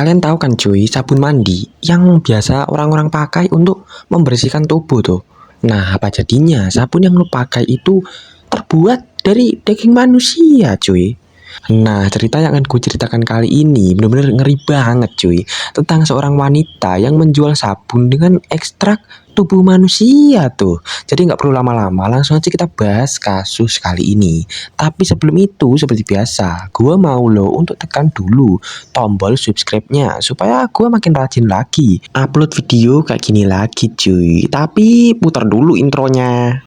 Kalian tahu kan cuy, sabun mandi yang biasa orang-orang pakai untuk membersihkan tubuh tuh. Nah, apa jadinya sabun yang lu pakai itu terbuat dari daging manusia cuy. Nah, cerita yang akan gue ceritakan kali ini bener-bener ngeri banget cuy. Tentang seorang wanita yang menjual sabun dengan ekstrak tubuh manusia tuh. Jadi nggak perlu lama-lama, langsung aja kita bahas kasus kali ini. Tapi sebelum itu, seperti biasa, gue mau lo untuk tekan dulu tombol subscribe-nya supaya gue makin rajin lagi upload video kayak gini lagi cuy. Tapi putar dulu intronya.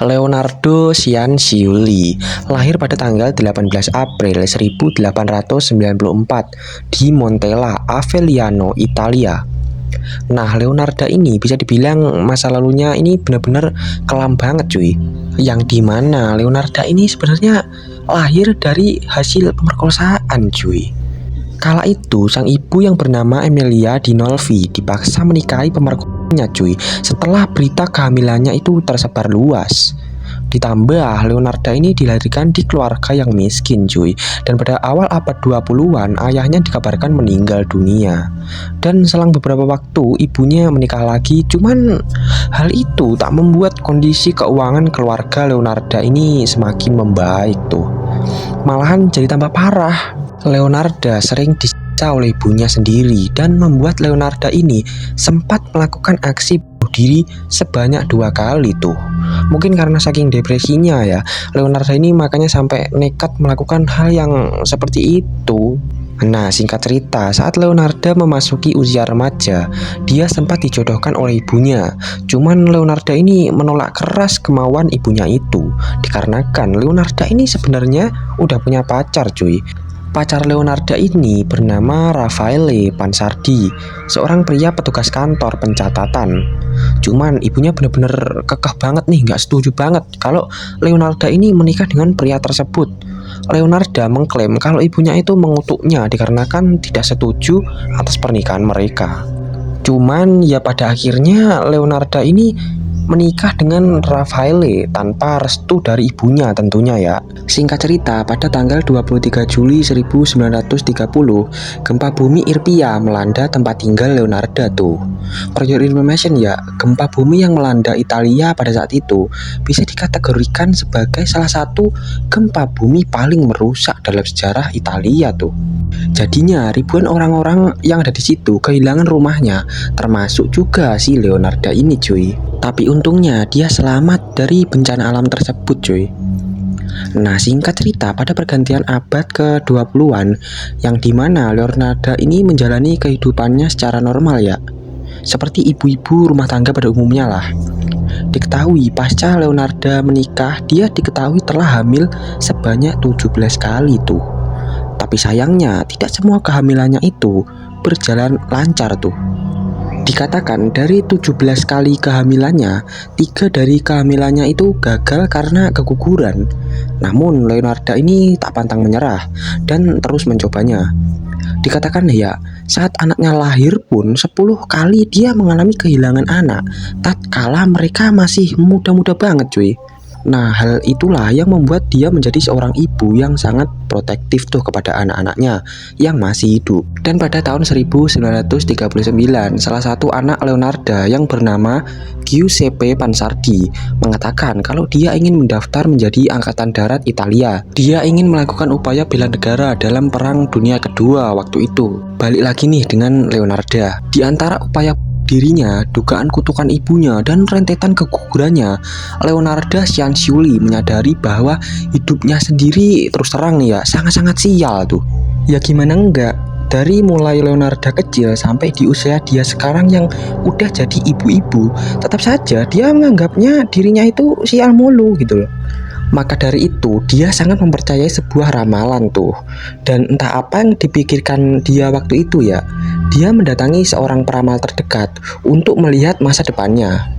Leonardo Cianciulli lahir pada tanggal 18 April 1894 di Montella, Avellino, Italia. Nah, Leonardo ini bisa dibilang masa lalunya ini benar-benar kelam banget cuy. Yang dimana Leonardo ini sebenarnya lahir dari hasil pemerkosaan cuy. Kala itu sang ibu yang bernama Emilia Dinolfi dipaksa menikahi pemerkosanya cuy, setelah berita kehamilannya itu tersebar luas. Ditambah Leonardo ini dilahirkan di keluarga yang miskin cuy, dan pada awal abad 20-an ayahnya dikabarkan meninggal dunia. Dan selang beberapa waktu ibunya menikah lagi, cuman hal itu tak membuat kondisi keuangan keluarga Leonardo ini semakin membaik tuh. Malahan jadi tambah parah. Leonardo sering disiksa oleh ibunya sendiri dan membuat Leonardo ini sempat melakukan aksi bunuh diri sebanyak 2 kali tuh. Mungkin karena saking depresinya ya, Leonardo ini makanya sampai nekat melakukan hal yang seperti itu. Nah, singkat cerita, saat Leonardo memasuki usia remaja, dia sempat dijodohkan oleh ibunya. Cuman Leonardo ini menolak keras kemauan ibunya itu, dikarenakan Leonardo ini sebenarnya udah punya pacar cuy. Pacar Leonardo ini bernama Raffaele Pansardi, seorang pria petugas kantor pencatatan. Cuman ibunya bener-bener kekeh banget nih, nggak setuju banget kalau Leonardo ini menikah dengan pria tersebut. Leonardo mengklaim kalau ibunya itu mengutuknya dikarenakan tidak setuju atas pernikahan mereka. Cuman ya pada akhirnya Leonardo ini menikah dengan Raffaele tanpa restu dari ibunya tentunya ya. Singkat cerita, pada tanggal 23 Juli 1930, gempa bumi Irpia melanda tempat tinggal Leonardo tuh. For your information ya, gempa bumi yang melanda Italia pada saat itu bisa dikategorikan sebagai salah satu gempa bumi paling merusak dalam sejarah Italia tuh. Jadinya ribuan orang-orang yang ada di situ kehilangan rumahnya, termasuk juga si Leonardo ini cuy. Tapi untungnya dia selamat dari bencana alam tersebut cuy. Nah, singkat cerita, pada pergantian abad ke-20-an yang dimana Leonardo ini menjalani kehidupannya secara normal ya, seperti ibu-ibu rumah tangga pada umumnya lah. Diketahui pasca Leonardo menikah, dia diketahui telah hamil sebanyak 17 kali tuh. Tapi sayangnya tidak semua kehamilannya itu berjalan lancar tuh. Dikatakan dari 17 kali kehamilannya, 3 dari kehamilannya itu gagal karena keguguran. Namun Leonardo ini tak pantang menyerah dan terus mencobanya. Dikatakan ya, saat anaknya lahir pun 10 kali dia mengalami kehilangan anak tatkala mereka masih muda-muda banget cuy. Nah, hal itulah yang membuat dia menjadi seorang ibu yang sangat protektif tuh kepada anak-anaknya yang masih hidup. Dan pada tahun 1939, salah satu anak Leonardo yang bernama Giuseppe Pansardi mengatakan kalau dia ingin mendaftar menjadi angkatan darat Italia. Dia ingin melakukan upaya bela negara dalam Perang Dunia Kedua waktu itu. Balik lagi nih dengan Leonardo. Di antara upaya dirinya, dugaan kutukan ibunya, dan rentetan kegugurannya, Leonardo Cianciulli menyadari bahwa hidupnya sendiri terus terang nih ya sangat-sangat sial tuh. Ya gimana enggak, dari mulai Leonardo kecil sampai di usia dia sekarang yang udah jadi ibu-ibu, tetap saja dia menganggapnya dirinya itu sial mulu gitu loh. Maka dari itu dia sangat mempercayai sebuah ramalan tuh. Dan entah apa yang dipikirkan dia waktu itu ya, dia mendatangi seorang peramal terdekat untuk melihat masa depannya.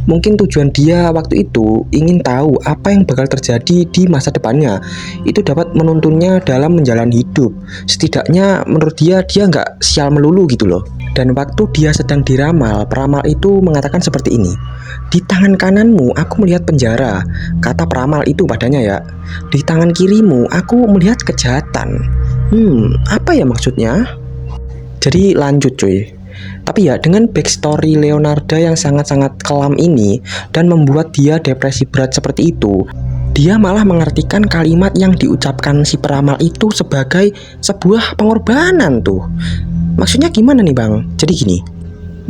Mungkin tujuan dia waktu itu ingin tahu apa yang bakal terjadi di masa depannya. Itu dapat menuntunnya dalam menjalani hidup. Setidaknya menurut dia nggak sial melulu gitu loh. Dan waktu dia sedang diramal, peramal itu mengatakan seperti ini. Di tangan kananmu aku melihat penjara, kata peramal itu padanya ya. Di tangan kirimu aku melihat kejahatan. Apa ya maksudnya? Jadi lanjut cuy. Tapi ya dengan backstory Leonarda yang sangat-sangat kelam ini dan membuat dia depresi berat seperti itu, dia malah mengartikan kalimat yang diucapkan si peramal itu sebagai sebuah pengorbanan tuh. Maksudnya gimana nih bang? Jadi gini,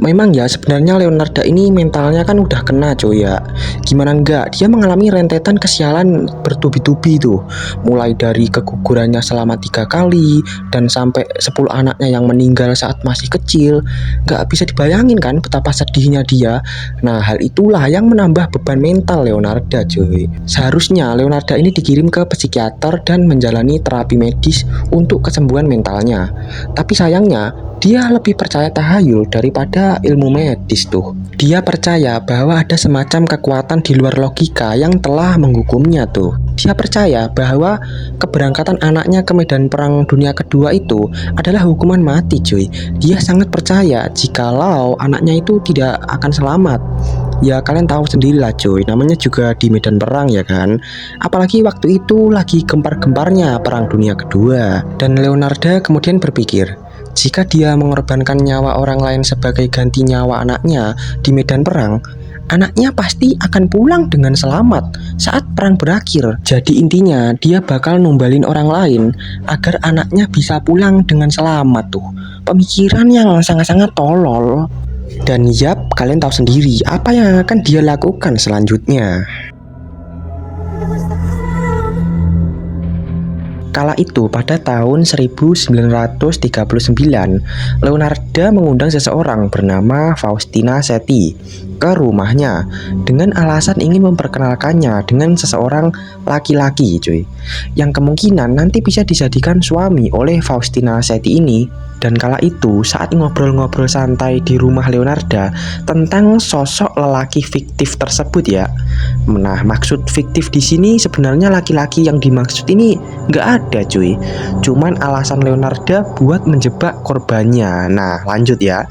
memang ya sebenarnya Leonarda ini mentalnya kan udah kena cuy ya. Gimana enggak, dia mengalami rentetan kesialan bertubi-tubi tuh. Mulai dari kegugurannya selama 3 kali dan sampai 10 anaknya yang meninggal saat masih kecil. Nggak bisa dibayangin kan betapa sedihnya dia. Nah hal itulah yang menambah beban mental Leonarda cuy. Seharusnya Leonarda ini dikirim ke psikiater dan menjalani terapi medis untuk kesembuhan mentalnya. Tapi sayangnya dia lebih percaya tahayul daripada ilmu medis tuh. Dia percaya bahwa ada semacam kekuatan di luar logika yang telah menghukumnya tuh. Dia percaya bahwa keberangkatan anaknya ke medan perang dunia kedua itu adalah hukuman mati cuy. Dia sangat percaya jikalau anaknya itu tidak akan selamat. Ya kalian tahu sendiri lah cuy, namanya juga di medan perang ya kan. Apalagi waktu itu lagi gempar-gemparnya perang dunia kedua. Dan Leonarda kemudian berpikir, jika dia mengorbankan nyawa orang lain sebagai ganti nyawa anaknya di medan perang, anaknya pasti akan pulang dengan selamat saat perang berakhir. Jadi intinya dia bakal numbalin orang lain agar anaknya bisa pulang dengan selamat tuh. Pemikiran yang sangat-sangat tolol. Dan yap, kalian tahu sendiri apa yang akan dia lakukan selanjutnya. Kala itu pada tahun 1939, Leonarda mengundang seseorang bernama Faustina Setti ke rumahnya dengan alasan ingin memperkenalkannya dengan seseorang laki-laki cuy, yang kemungkinan nanti bisa dijadikan suami oleh Faustina Setti ini. Dan kala itu saat ngobrol-ngobrol santai di rumah Leonarda tentang sosok lelaki fiktif tersebut ya. Nah, maksud fiktif di sini sebenarnya laki-laki yang dimaksud ini nggak ada cuy. Cuman alasan Leonarda buat menjebak korbannya. Nah, lanjut ya.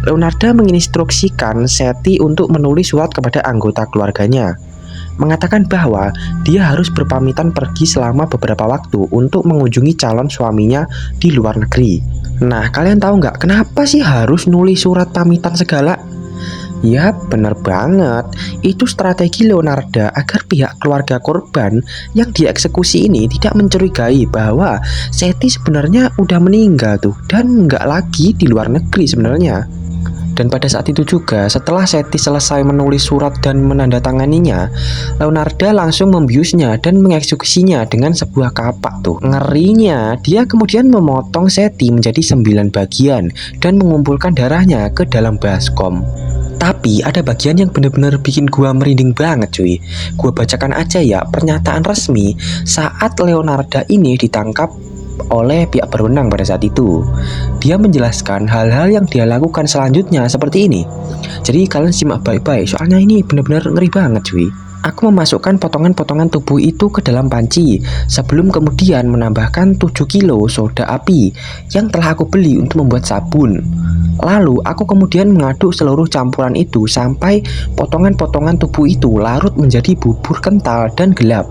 Leonarda menginstruksikan Setti untuk menulis surat kepada anggota keluarganya, mengatakan bahwa dia harus berpamitan pergi selama beberapa waktu untuk mengunjungi calon suaminya di luar negeri. Nah, kalian tahu nggak kenapa sih harus nulis surat pamitan segala? Ya, bener banget. Itu strategi Leonarda agar pihak keluarga korban yang dieksekusi ini tidak mencurigai bahwa Setti sebenarnya udah meninggal tuh dan nggak lagi di luar negeri sebenarnya. Dan pada saat itu juga, setelah Setti selesai menulis surat dan menandatanganinya, Leonarda langsung membiusnya dan mengeksekusinya dengan sebuah kapak tuh. Ngerinya, dia kemudian memotong Setti menjadi 9 bagian dan mengumpulkan darahnya ke dalam baskom. Tapi ada bagian yang benar-benar bikin gua merinding banget cuy. Gua bacakan aja ya pernyataan resmi saat Leonarda ini ditangkap oleh pihak berwenang pada saat itu. Dia menjelaskan hal-hal yang dia lakukan selanjutnya seperti ini. Jadi kalian simak baik-baik, soalnya ini benar-benar ngeri banget cuy. Aku memasukkan potongan-potongan tubuh itu ke dalam panci sebelum kemudian menambahkan 7 kilo soda api yang telah aku beli untuk membuat sabun. Lalu aku kemudian mengaduk seluruh campuran itu sampai potongan-potongan tubuh itu larut menjadi bubur kental dan gelap.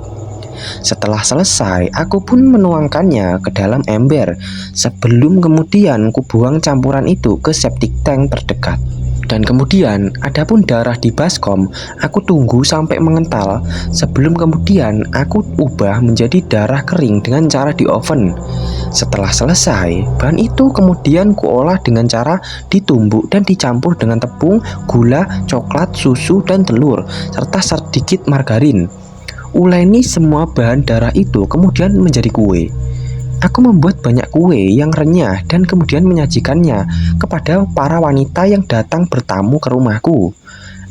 Setelah selesai, aku pun menuangkannya ke dalam ember sebelum kemudian kubuang campuran itu ke septic tank terdekat. Dan kemudian, adapun darah di baskom, aku tunggu sampai mengental sebelum kemudian aku ubah menjadi darah kering dengan cara di oven. Setelah selesai, bahan itu kemudian kuolah dengan cara ditumbuk dan dicampur dengan tepung, gula, coklat, susu, dan telur, serta sedikit margarin. Uleni semua bahan darah itu kemudian menjadi kue. Aku membuat banyak kue yang renyah dan kemudian menyajikannya kepada para wanita yang datang bertamu ke rumahku.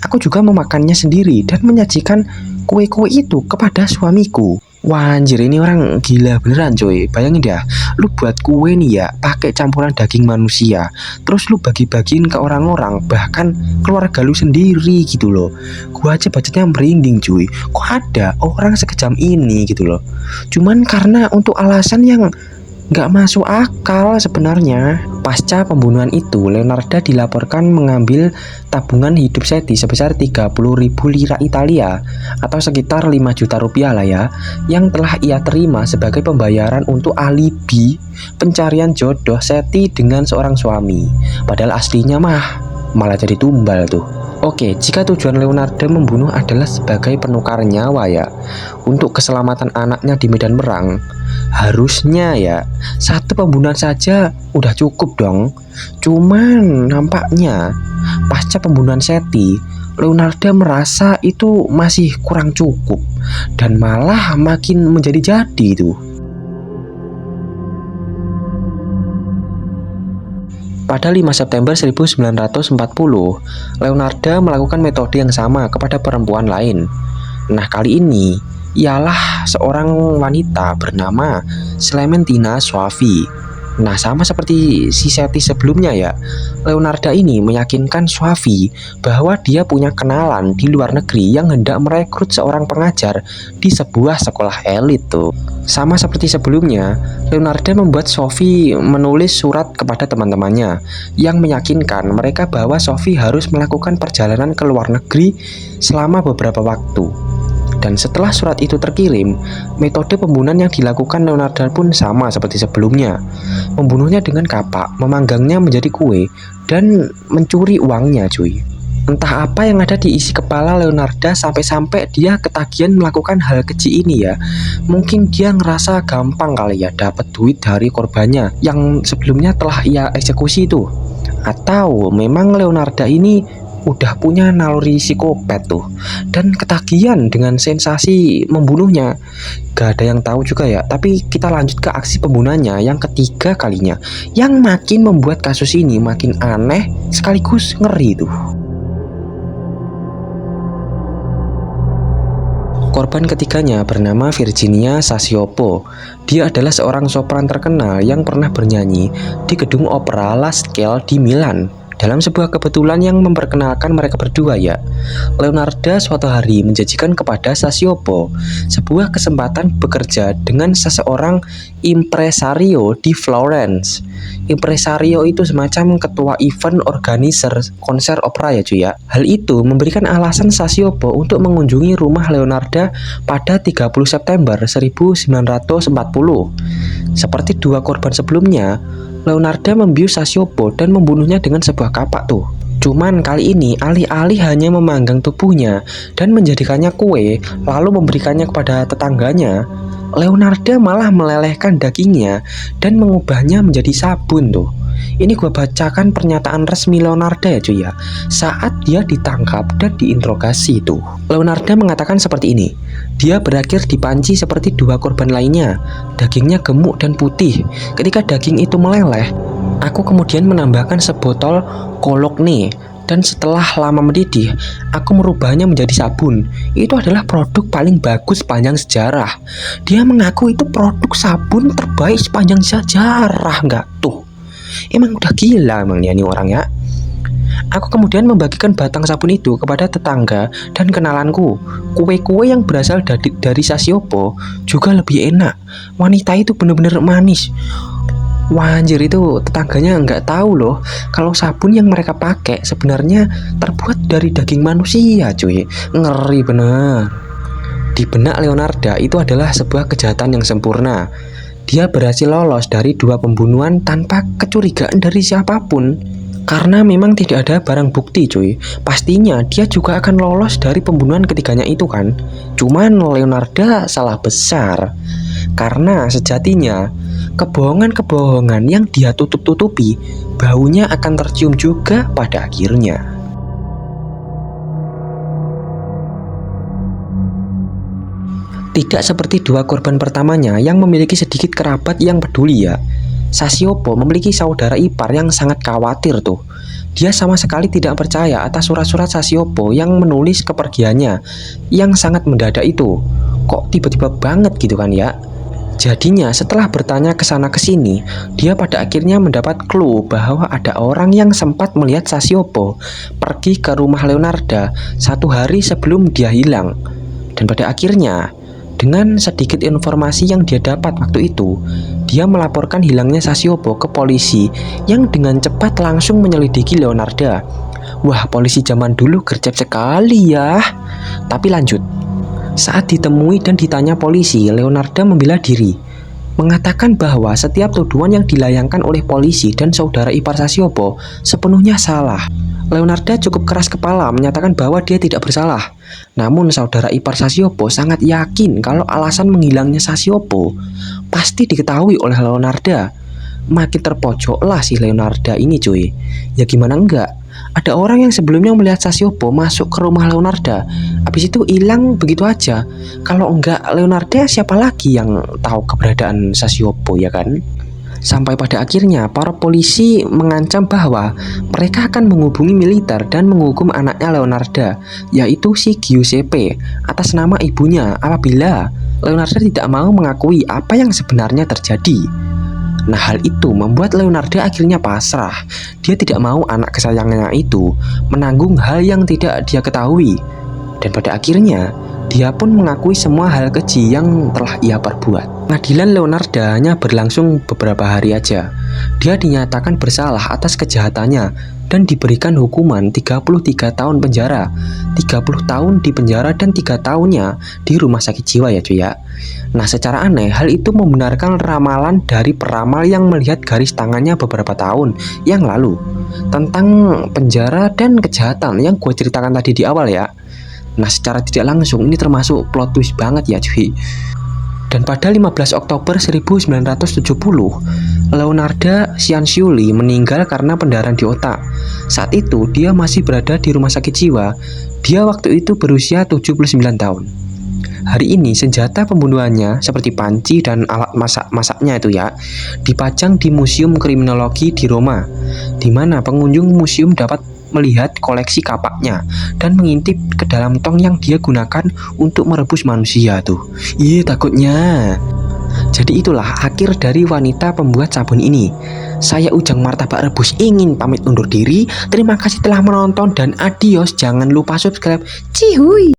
Aku juga memakannya sendiri dan menyajikan kue-kue itu kepada suamiku. Wah anjir, ini orang gila beneran coy. Bayangin dah, lu buat kue nih ya pakai campuran daging manusia, terus lu bagi-bagiin ke orang-orang, bahkan keluarga lu sendiri gitu loh. Gua aja budgetnya merinding cuy. Kok ada orang sekejam ini gitu loh. Cuman karena untuk alasan yang nggak masuk akal sebenarnya. Pasca pembunuhan itu, Leonarda dilaporkan mengambil tabungan hidup Seti sebesar 30.000 lira Italia atau sekitar 5 juta rupiah lah ya, yang telah ia terima sebagai pembayaran untuk alibi pencarian jodoh Seti dengan seorang suami. Padahal aslinya malah jadi tumbal tuh. Oke, jika tujuan Leonarda membunuh adalah sebagai penukar nyawa ya, untuk keselamatan anaknya di medan perang, harusnya ya satu pembunuhan saja udah cukup dong. Cuman nampaknya pasca pembunuhan Seti, Leonarda merasa itu masih kurang cukup dan malah makin menjadi-jadi tuh. Pada 5 September 1940, Leonarda melakukan metode yang sama kepada perempuan lain. Nah, kali ini ialah seorang wanita bernama Clementina Soavi. Nah, sama seperti si Seti sebelumnya ya, Leonarda ini meyakinkan Soavi bahwa dia punya kenalan di luar negeri yang hendak merekrut seorang pengajar di sebuah sekolah elit tuh. Sama seperti sebelumnya, Leonarda membuat Sophie menulis surat kepada teman-temannya yang meyakinkan mereka bahwa Sophie harus melakukan perjalanan ke luar negeri selama beberapa waktu. Dan setelah surat itu terkirim, metode pembunuhan yang dilakukan Leonarda pun sama seperti sebelumnya. Membunuhnya dengan kapak, memanggangnya menjadi kue, dan mencuri uangnya cuy. Entah apa yang ada di isi kepala Leonarda sampai-sampai dia ketagihan melakukan hal keji ini ya. Mungkin dia ngerasa gampang kali ya dapat duit dari korbannya yang sebelumnya telah ia eksekusi itu. Atau memang Leonarda ini udah punya naluri psikopat tuh dan ketagihan dengan sensasi membunuhnya. Gak ada yang tahu juga ya. Tapi kita lanjut ke aksi pembunuhannya yang ketiga kalinya, yang makin membuat kasus ini makin aneh sekaligus ngeri tuh. Korban ketiganya bernama Virginia Sasiopo. Dia adalah seorang sopran terkenal yang pernah bernyanyi di gedung opera La Scala di Milan. Dalam sebuah kebetulan yang memperkenalkan mereka berdua ya, Leonarda suatu hari menjanjikan kepada Sasiopo sebuah kesempatan bekerja dengan seseorang impresario di Florence. Impresario itu semacam ketua event organizer konser opera ya cuy ya. Hal itu memberikan alasan Sasiopo untuk mengunjungi rumah Leonarda pada 30 September 1940. Seperti dua korban sebelumnya, Leonarda membius Sasiopo dan membunuhnya dengan sebuah kapak tuh. Cuman kali ini alih-alih hanya memanggang tubuhnya dan menjadikannya kue lalu memberikannya kepada tetangganya, Leonarda malah melelehkan dagingnya dan mengubahnya menjadi sabun tuh. Ini gua bacakan pernyataan resmi Leonarda ya cuy ya, saat dia ditangkap dan diinterogasi tuh. Leonarda mengatakan seperti ini. Dia berakhir di panci seperti dua korban lainnya. Dagingnya gemuk dan putih. Ketika daging itu meleleh, aku kemudian menambahkan sebotol kolokne. Dan setelah lama mendidih, aku merubahnya menjadi sabun. Itu adalah produk paling bagus sepanjang sejarah. Dia mengaku itu produk sabun terbaik sepanjang sejarah, nggak tuh? Emang udah gila emangnya nih orang ya. Aku kemudian membagikan batang sabun itu kepada tetangga dan kenalanku. Kue-kue yang berasal dari Sasiopo juga lebih enak. Wanita itu benar-benar manis. Wah anjir, itu tetangganya nggak tahu loh kalau sabun yang mereka pakai sebenarnya terbuat dari daging manusia cuy. Ngeri bener. Di benak Leonarda itu adalah sebuah kejahatan yang sempurna. Dia berhasil lolos dari dua pembunuhan tanpa kecurigaan dari siapapun. Karena memang tidak ada barang bukti cuy, pastinya dia juga akan lolos dari pembunuhan ketiganya itu kan. Cuman Leonarda salah besar. Karena sejatinya kebohongan-kebohongan yang dia tutup-tutupi baunya akan tercium juga pada akhirnya. Tidak seperti dua korban pertamanya yang memiliki sedikit kerabat yang peduli ya. Sasiopo memiliki saudara ipar yang sangat khawatir tuh. Dia sama sekali tidak percaya atas surat-surat Sasiopo yang menulis kepergiannya yang sangat mendadak itu. Kok tiba-tiba banget gitu kan ya? Jadinya setelah bertanya ke sana ke sini, dia pada akhirnya mendapat clue bahwa ada orang yang sempat melihat Sasiopo pergi ke rumah Leonarda 1 hari sebelum dia hilang. Dan pada akhirnya, dengan sedikit informasi yang dia dapat waktu itu, dia melaporkan hilangnya Sasiopo ke polisi yang dengan cepat langsung menyelidiki Leonarda. Wah, polisi zaman dulu gercep sekali ya. Tapi lanjut. Saat ditemui dan ditanya polisi, Leonarda membela diri, mengatakan bahwa setiap tuduhan yang dilayangkan oleh polisi dan saudara ipar Sasiopo sepenuhnya salah. Leonarda cukup keras kepala menyatakan bahwa dia tidak bersalah. Namun saudara ipar Sasiopo sangat yakin kalau alasan menghilangnya Sasiopo pasti diketahui oleh Leonarda. Makin terpojoklah si Leonarda ini cuy. Ya gimana enggak? Ada orang yang sebelumnya melihat Sasiopo masuk ke rumah Leonarda, habis itu hilang begitu aja. Kalau enggak Leonarda, siapa lagi yang tahu keberadaan Sasiopo ya kan? Sampai pada akhirnya para polisi mengancam bahwa mereka akan menghubungi militer dan menghukum anaknya Leonarda, yaitu si Giuseppe, atas nama ibunya apabila Leonarda tidak mau mengakui apa yang sebenarnya terjadi. Nah, hal itu membuat Leonarda akhirnya pasrah. Dia tidak mau anak kesayangannya itu menanggung hal yang tidak dia ketahui. Dan pada akhirnya, dia pun mengakui semua hal keji yang telah ia perbuat. Pengadilan Leonarda hanya berlangsung beberapa hari aja. Dia dinyatakan bersalah atas kejahatannya dan diberikan hukuman 33 tahun penjara, 30 tahun di penjara dan 3 tahunnya di rumah sakit jiwa ya cuy ya. Nah, secara aneh hal itu membenarkan ramalan dari peramal yang melihat garis tangannya beberapa tahun yang lalu tentang penjara dan kejahatan yang gue ceritakan tadi di awal ya. Nah, secara tidak langsung ini termasuk plot twist banget ya cuy. Dan pada 15 Oktober 1970, Leonarda Cianciulli meninggal karena pendarahan di otak. Saat itu dia masih berada di rumah sakit jiwa. Dia waktu itu berusia 79 tahun. Hari ini senjata pembunuhannya seperti panci dan alat masak-masaknya itu ya dipajang di Museum Kriminologi di Roma, di mana pengunjung museum dapat melihat koleksi kapaknya dan mengintip ke dalam tong yang dia gunakan untuk merebus manusia tuh. Iya takutnya. Jadi itulah akhir dari wanita pembuat sabun ini. Saya Ujang Martabak Rebus ingin pamit undur diri. Terima kasih telah menonton dan adios. Jangan lupa subscribe. Cihuy.